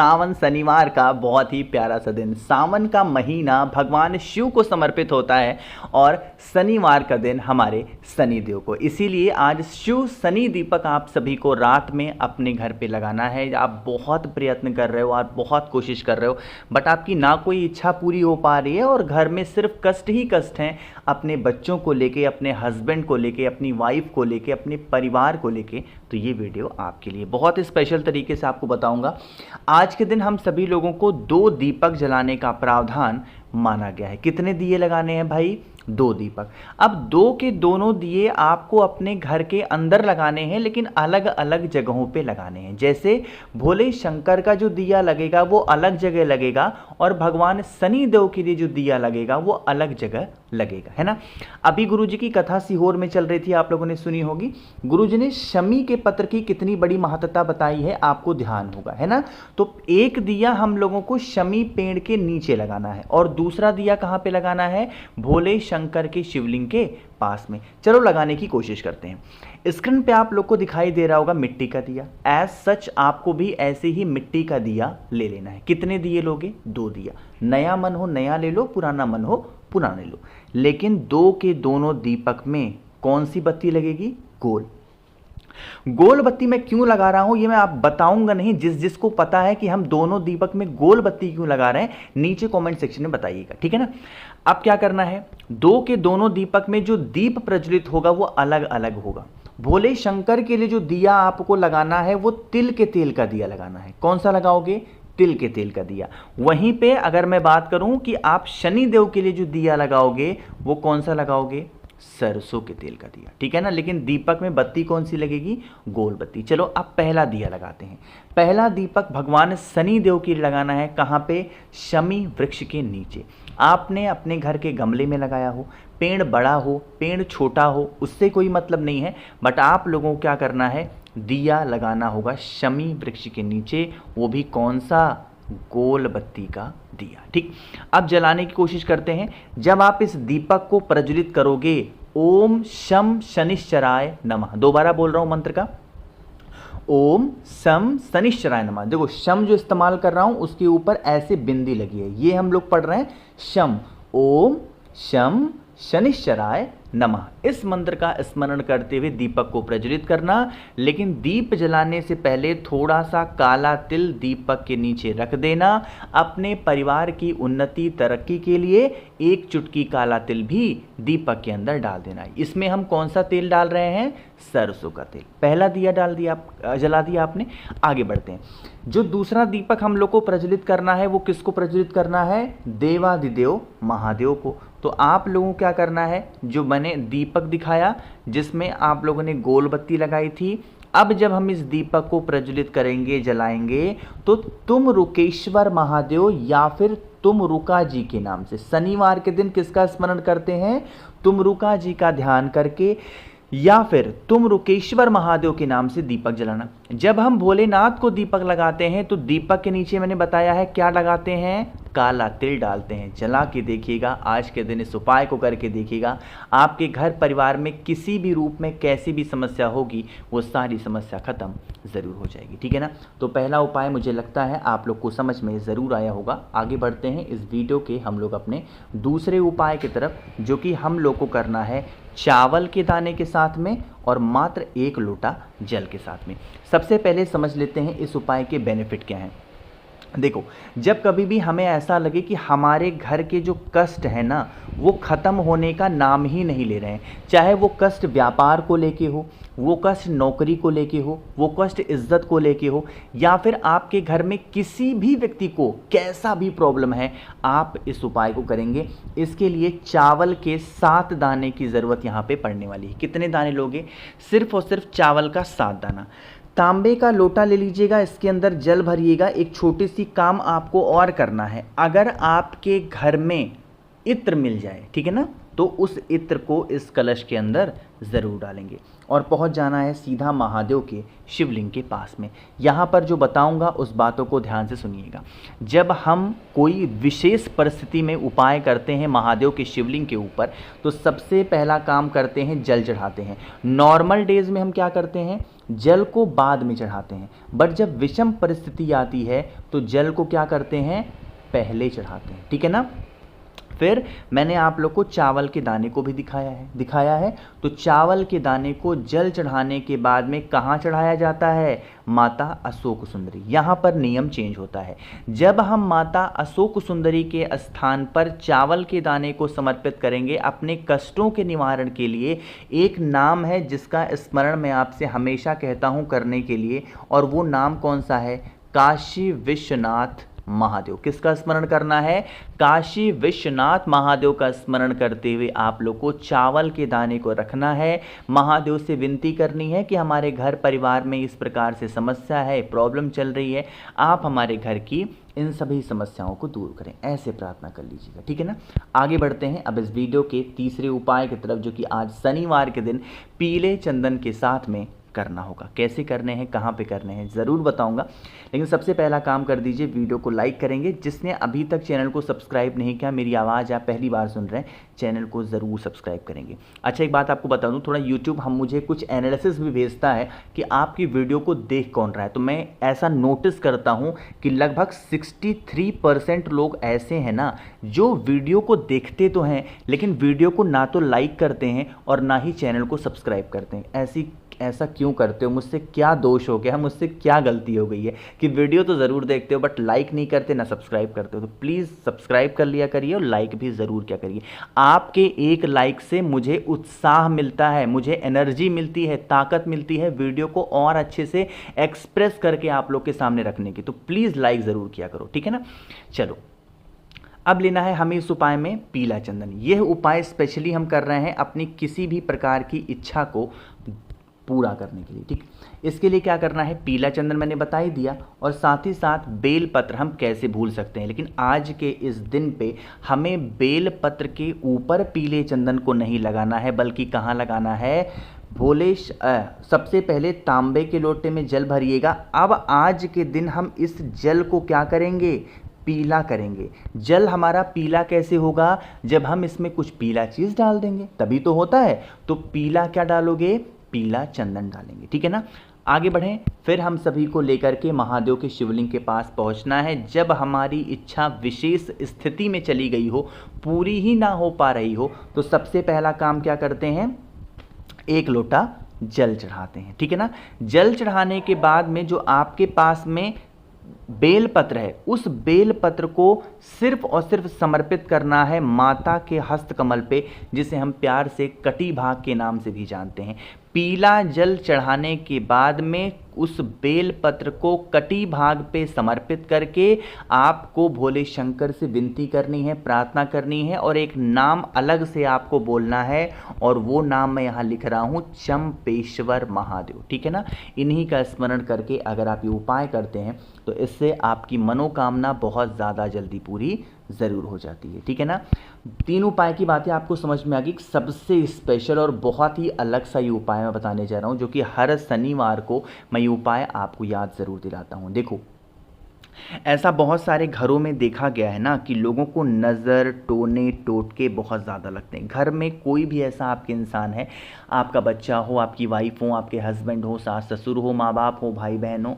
सावन शनिवार का बहुत ही प्यारा सा दिन। सावन का महीना भगवान शिव को समर्पित होता है और शनिवार का दिन हमारे शनिदेव को। इसीलिए आज शिव शनि दीपक आप सभी को रात में अपने घर पे लगाना है। आप बहुत प्रयत्न कर रहे हो, आप बहुत कोशिश कर रहे हो, बट आपकी ना कोई इच्छा पूरी हो पा रही है और घर में सिर्फ कष्ट ही कष्ट हैं, अपने बच्चों को लेके, अपने हस्बैंड को लेके, अपनी वाइफ को लेके, अपने परिवार को लेके। तो ये वीडियो आपके लिए बहुत स्पेशल तरीके से आपको बताऊंगा। आज के दिन हम सभी लोगों को 2 दीपक जलाने का प्रावधान माना गया है। कितने दिए लगाने हैं भाई? 2 दीपक। अब 2 के दोनों दिए आपको अपने घर के अंदर लगाने हैं, लेकिन अलग अलग जगहों पे लगाने हैं। जैसे भोले शंकर का जो दिया लगेगा वो अलग जगह लगेगा और भगवान शनि देव के लिए जो दिया लगेगा वो अलग जगह लगेगा, है ना। अभी गुरुजी की कथा सीहोर में चल रही थी, आप लोगों ने सुनी होगी। गुरुजी ने शमी के पत्र की कितनी बड़ी महत्ता बताई है, आपको ध्यान होगा, है ना। तो एक दिया हम लोगों को शमी पेड़ के नीचे लगाना है और दूसरा दिया कहां पे लगाना है? भोले शंकर के शिवलिंग के पास में। चलो लगाने की कोशिश करते हैं। स्क्रीन पे आप लोग को दिखाई दे रहा होगा मिट्टी का दिया। एज सच आपको भी ऐसे ही मिट्टी का दिया ले लेना है। कितने दिए लोगे? 2 दिया। नया मन हो नया ले लो, पुराना मन हो पुराने लो। लेकिन 2 के दोनों दीपक में कौन सी बत्ती लगेगी? गोल। गोल बत्ती मैं क्यों लगा रहा हूं ये मैं आप बताऊंगा नहीं। जिसको पता है कि हम दोनों दीपक में गोल बत्ती क्यों लगा रहे हैं, नीचे कमेंट सेक्शन में बताइएगा, ठीक है ना। अब क्या करना है? 2 के दोनों दीपक में जो दीप प्रज्वलित होगा वो अलग अलग होगा। भोले शंकर के लिए जो दिया आपको लगाना है वो तिल के तेल का दिया लगाना है। कौन सा लगाओगे? तिल के तेल का दिया। वहीं पे अगर मैं बात करूं कि आप शनि देव के लिए जो दिया लगाओगे वो कौन सा लगाओगे? सरसों के तेल का दिया, ठीक है ना। लेकिन दीपक में बत्ती कौन सी लगेगी? गोल बत्ती। चलो अब पहला दिया लगाते हैं। पहला दीपक भगवान शनि देव के लिए लगाना है। कहां पे? शमी वृक्ष के नीचे। आपने अपने घर के गमले में लगाया हो, पेड़ बड़ा हो पेड़ छोटा हो, उससे कोई मतलब नहीं है, बट आप लोगों को क्या करना है? दिया लगाना होगा शमी वृक्ष के नीचे। वो भी कौन सा? गोल बत्ती का दिया, ठीक। अब जलाने की कोशिश करते हैं। जब आप इस दीपक को प्रज्वलित करोगे, ओम शम शनिश्चराय नमः, दोबारा बोल रहा हूं मंत्र का, ओम शम शनिश्चराय नमः। देखो शम जो इस्तेमाल कर रहा हूं उसके ऊपर ऐसे बिंदी लगी है, ये हम लोग पढ़ रहे हैं शम, ओम शम शनिश्चराय नमः। इस मंत्र का स्मरण करते हुए दीपक को प्रज्वलित करना। लेकिन दीप जलाने से पहले थोड़ा सा काला तिल दीपक के नीचे रख देना। अपने परिवार की उन्नति तरक्की के लिए 1 चुटकी काला तिल भी दीपक के अंदर डाल देना। इसमें हम कौन सा तेल डाल रहे हैं? सरसों का तेल। पहला दिया डाल दिया, जला दिया आपने। आगे बढ़ते हैं। जो दूसरा दीपक हम लोग को प्रज्वलित करना है वो किसको प्रज्वलित करना है? देवादिदेव महादेव को। तो आप लोगों को क्या करना है? जो मैंने दीपक दिखाया जिसमें आप लोगों ने गोल बत्ती लगाई थी, अब जब हम इस दीपक को प्रज्वलित करेंगे, जलाएंगे, तो तुम रुकेश्वर महादेव या फिर तुम रुका जी के नाम से, शनिवार के दिन किसका स्मरण करते हैं? तुम रुका जी का ध्यान करके या फिर तुम रुकेश्वर महादेव के नाम से दीपक जलाना। जब हम भोलेनाथ को दीपक लगाते हैं तो दीपक के नीचे मैंने बताया है क्या लगाते हैं? काला तिल डालते हैं। जला के देखिएगा, आज के दिन इस उपाय को करके देखिएगा, आपके घर परिवार में किसी भी रूप में कैसी भी समस्या होगी वो सारी समस्या खत्म ज़रूर हो जाएगी, ठीक है ना। तो पहला उपाय मुझे लगता है आप लोग को समझ में ज़रूर आया होगा। आगे बढ़ते हैं इस वीडियो के हम लोग अपने दूसरे उपाय की तरफ, जो कि हम लोग को करना है चावल के दाने के साथ में और मात्र 1 लोटा जल के साथ में। सबसे पहले समझ लेते हैं इस उपाय के बेनिफिट क्या हैं। देखो, जब कभी भी हमें ऐसा लगे कि हमारे घर के जो कष्ट है ना वो ख़त्म होने का नाम ही नहीं ले रहे हैं, चाहे वो कष्ट व्यापार को लेके हो, वो कष्ट नौकरी को लेके हो, वो कष्ट इज्जत को लेके हो, या फिर आपके घर में किसी भी व्यक्ति को कैसा भी प्रॉब्लम है, आप इस उपाय को करेंगे। इसके लिए चावल के 7 दाने की ज़रूरत यहाँ पे पड़ने वाली है। कितने दाने लोगे? सिर्फ और सिर्फ चावल का 7 दाना। तांबे का लोटा ले लीजिएगा, इसके अंदर जल भरिएगा। एक छोटी सी काम आपको और करना है। अगर आपके घर में इत्र मिल जाए, ठीक है ना, तो उस इत्र को इस कलश के अंदर ज़रूर डालेंगे और पहुंच जाना है सीधा महादेव के शिवलिंग के पास में। यहाँ पर जो बताऊंगा उस बातों को ध्यान से सुनिएगा। जब हम कोई विशेष परिस्थिति में उपाय करते हैं महादेव के शिवलिंग के ऊपर, तो सबसे पहला काम करते हैं जल चढ़ाते हैं। नॉर्मल डेज में हम क्या करते हैं, जल को बाद में चढ़ाते हैं, बट जब विषम परिस्थिति आती है तो जल को क्या करते हैं, पहले चढ़ाते हैं। ठीक है ना। फिर मैंने आप लोग को चावल के दाने को भी दिखाया है। तो चावल के दाने को जल चढ़ाने के बाद में कहाँ चढ़ाया जाता है, माता अशोक सुंदरी। यहाँ पर नियम चेंज होता है। जब हम माता अशोक सुंदरी के स्थान पर चावल के दाने को समर्पित करेंगे अपने कष्टों के निवारण के लिए, एक नाम है जिसका स्मरण मैं आपसे हमेशा कहता हूँ करने के लिए, और वो नाम कौन सा है, काशी विश्वनाथ महादेव। किसका स्मरण करना है, काशी विश्वनाथ महादेव का स्मरण करते हुए आप लोग को चावल के दाने को रखना है। महादेव से विनती करनी है कि हमारे घर परिवार में इस प्रकार से समस्या है, प्रॉब्लम चल रही है, आप हमारे घर की इन सभी समस्याओं को दूर करें, ऐसे प्रार्थना कर लीजिएगा। ठीक है ना। आगे बढ़ते हैं अब इस वीडियो के तीसरे उपाय की तरफ, जो कि आज शनिवार के दिन पीले चंदन के साथ में करना होगा। कैसे करने हैं, कहाँ पे करने हैं, ज़रूर बताऊंगा। लेकिन सबसे पहला काम कर दीजिए, वीडियो को लाइक करेंगे। जिसने अभी तक चैनल को सब्सक्राइब नहीं किया, मेरी आवाज़ आप पहली बार सुन रहे हैं, चैनल को ज़रूर सब्सक्राइब करेंगे। अच्छा, एक बात आपको बता दूं, थोड़ा यूट्यूब हम मुझे कुछ एनालिसिस भी भेजता है कि आपकी वीडियो को देख कौन रहा है। तो मैं ऐसा नोटिस करता हूँ कि लगभग 63% लोग ऐसे हैं ना जो वीडियो को देखते तो हैं लेकिन वीडियो को ना तो लाइक करते हैं और ना ही चैनल को सब्सक्राइब करते हैं। ऐसा क्यों करते हो, मुझसे क्या दोष हो गया, मुझसे क्या गलती हो गई है कि वीडियो तो ज़रूर देखते हो बट लाइक नहीं करते ना सब्सक्राइब करते हो। तो प्लीज़ सब्सक्राइब कर लिया करिए और लाइक भी ज़रूर क्या करिए। आपके एक लाइक से मुझे उत्साह मिलता है, मुझे एनर्जी मिलती है, ताकत मिलती है वीडियो को और अच्छे से एक्सप्रेस करके आप लोग के सामने रखने की। तो प्लीज़ लाइक ज़रूर किया करो। ठीक है ना। चलो, अब लेना है हमें इस उपाय में पीला चंदन। यह उपाय स्पेशली हम कर रहे हैं अपनी किसी भी प्रकार की इच्छा को पूरा करने के लिए। ठीक, इसके लिए क्या करना है, पीला चंदन मैंने बता ही दिया, और साथ ही साथ बेल पत्र हम कैसे भूल सकते हैं। लेकिन आज के इस दिन पे हमें बेल पत्र के ऊपर पीले चंदन को नहीं लगाना है, बल्कि कहाँ लगाना है, सबसे पहले तांबे के लोटे में जल भरिएगा। अब आज के दिन हम इस जल को क्या करेंगे, पीला करेंगे। जल हमारा पीला कैसे होगा, जब हम इसमें कुछ पीला चीज़ डाल देंगे तभी तो होता है। तो पीला क्या डालोगे, पीला चंदन डालेंगे। ठीक है ना। आगे बढ़ें, फिर हम सभी को लेकर के महादेव के शिवलिंग के पास पहुंचना है। जब हमारी इच्छा विशेष स्थिति में चली गई हो, पूरी ही ना हो पा रही हो, तो सबसे पहला काम क्या करते हैं, एक लोटा जल चढ़ाते हैं। ठीक है ना। जल चढ़ाने के बाद में जो आपके पास में बेल पत्र है, उस बेल पत्र को सिर्फ और सिर्फ समर्पित करना है माता के हस्त कमल पे, जिसे हम प्यार से कटी भाग के नाम से भी जानते हैं। पीला जल चढ़ाने के बाद में उस बेल पत्र को कटी भाग पे समर्पित करके आपको भोले शंकर से विनती करनी है, प्रार्थना करनी है, और एक नाम अलग से आपको बोलना है, और वो नाम मैं यहाँ लिख रहा हूँ, चंपेश्वर महादेव। ठीक है ना। इन्हीं का स्मरण करके अगर आप ये उपाय करते हैं तो इससे आपकी मनोकामना बहुत ज़्यादा जल्दी पूरी ज़रूर हो जाती है। ठीक है ना। 3 उपाय की बातें आपको समझ में आ गई। सबसे स्पेशल और बहुत ही अलग सा ये उपाय मैं बताने जा रहा हूँ, जो कि हर शनिवार को मैं ये उपाय आपको याद ज़रूर दिलाता हूँ। देखो, ऐसा बहुत सारे घरों में देखा गया है ना कि लोगों को नज़र, टोने, टोटके बहुत ज़्यादा लगते हैं। घर में कोई भी ऐसा आपके इंसान है, आपका बच्चा हो, आपकी वाइफ हो, आपके हस्बैंड हो, सास ससुर हो, माँ बाप हो, भाई बहन हो,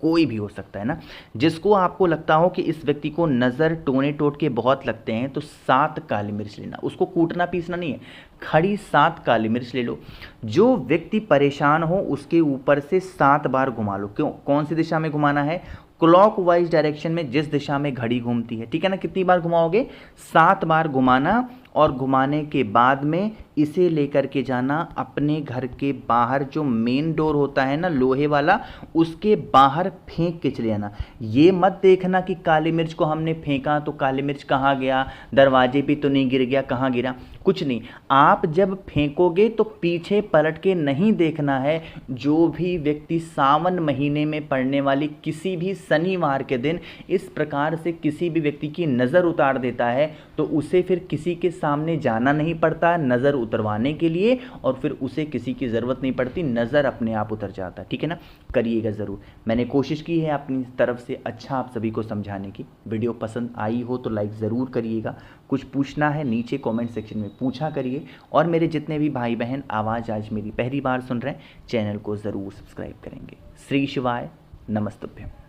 कोई भी हो सकता है ना, जिसको आपको लगता हो कि इस व्यक्ति को नज़र, टोने, टोटके बहुत लगते हैं, तो 7 काली मिर्च लेना। उसको कूटना पीसना नहीं है, खड़ी 7 काली मिर्च ले लो। जो व्यक्ति परेशान हो उसके ऊपर से 7 बार घुमा लो। क्यों, कौन सी दिशा में घुमाना है, क्लॉकवाइज डायरेक्शन में, जिस दिशा में घड़ी घूमती है। ठीक है ना। कितनी बार घुमाओगे, 7 बार घुमाना, और घुमाने के बाद में इसे लेकर के जाना अपने घर के बाहर, जो मेन डोर होता है ना लोहे वाला, उसके बाहर फेंक के चले जाना। ये मत देखना कि काली मिर्च को हमने फेंका तो काली मिर्च कहाँ गया, दरवाजे पे तो नहीं गिर गया, कहाँ गिरा, कुछ नहीं। आप जब फेंकोगे तो पीछे पलट के नहीं देखना है। जो भी व्यक्ति सावन महीने में पड़ने वाली किसी भी शनिवार के दिन इस प्रकार से किसी भी व्यक्ति की नज़र उतार देता है, तो उसे फिर किसी के सामने जाना नहीं पड़ता नज़र उतरवाने के लिए, और फिर उसे किसी की ज़रूरत नहीं पड़ती, नज़र अपने आप उतर जाता है। ठीक है ना, करिएगा ज़रूर। मैंने कोशिश की है अपनी तरफ से अच्छा आप सभी को समझाने की। वीडियो पसंद आई हो तो लाइक ज़रूर करिएगा। कुछ पूछना है नीचे कमेंट सेक्शन में पूछा करिए, और मेरे जितने भी भाई बहन आवाज़ आज मेरी पहली बार सुन रहे हैं, चैनल को ज़रूर सब्सक्राइब करेंगे। श्री शिवाय, नमस्तुभ्यम।